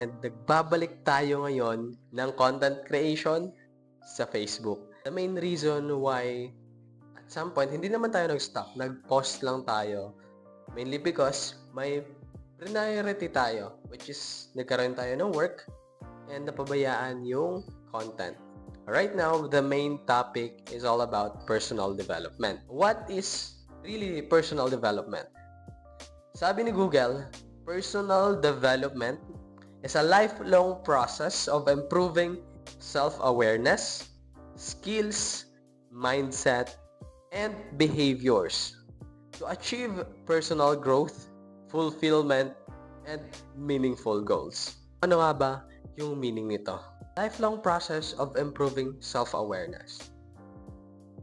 And nagbabalik tayo ngayon ng content creation sa Facebook. The main reason why at some point, hindi naman tayo nag-stop. Nag-pause lang tayo. Mainly because may priority tayo, which is nagkaroon tayo ng work and napabayaan yung content. Right now, the main topic is all about personal development. What is really personal development? Sabi ni Google, personal development is a lifelong process of improving self-awareness, skills, mindset, and behaviors to achieve personal growth, fulfillment, and meaningful goals. Ano nga ba yung meaning nito? Lifelong process of improving self-awareness.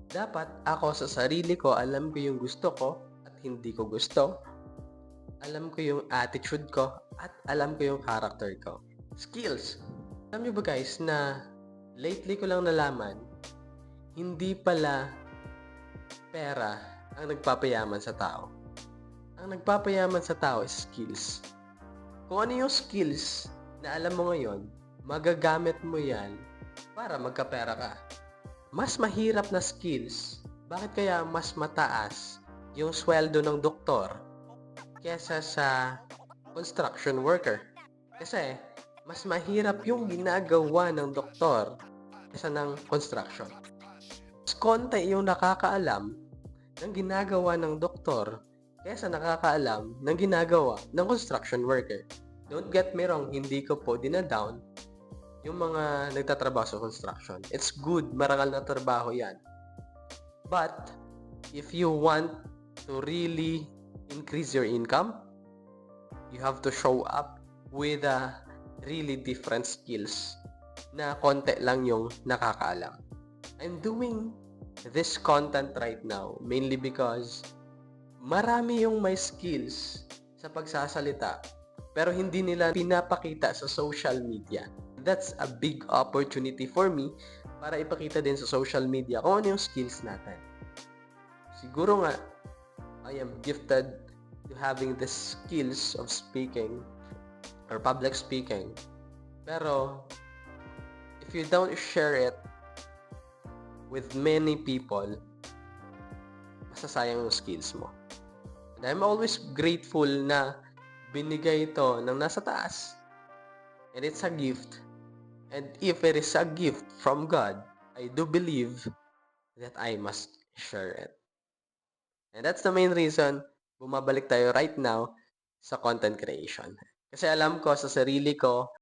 Dapat ako sa sarili ko, alam ko yung gusto ko at hindi ko gusto. Alam ko yung attitude ko at alam ko yung character ko. Skills. Alam niyo ba guys na lately ko lang nalaman, hindi pala pera ang nagpapayaman sa tao. Ang nagpapayaman sa tao is skills. Kung ano yung skills na alam mo ngayon, magagamit mo yan para magkapera ka. Mas mahirap na skills, bakit kaya mas mataas yung sweldo ng doktor kesa sa construction worker? Kasi mas mahirap yung ginagawa ng doktor kesa ng construction. Mas konti yung nakakaalam ng ginagawa ng doktor kesa nakakaalam ng ginagawa ng construction worker. Don't get me wrong, hindi ko po dinadown yung mga nagtatrabaho sa construction. It's good, marangal na trabaho yan. But, if you want to really increase your income, you have to show up with a really different skills na konti lang yung nakakaalam. I'm doing this content right now mainly because marami yung may skills sa pagsasalita pero hindi nila pinapakita sa social media. That's a big opportunity for me para ipakita din sa social media kung ano yung skills natin. Siguro nga, I am gifted to having the skills of speaking or public speaking. Pero, if you don't share it with many people, masasayang yung skills mo. And I'm always grateful na binigay ito ng nasa taas. And it's a gift. And if it is a gift from God, I do believe that I must share it. And that's the main reason bumabalik tayo right now sa content creation. Kasi alam ko sa sarili ko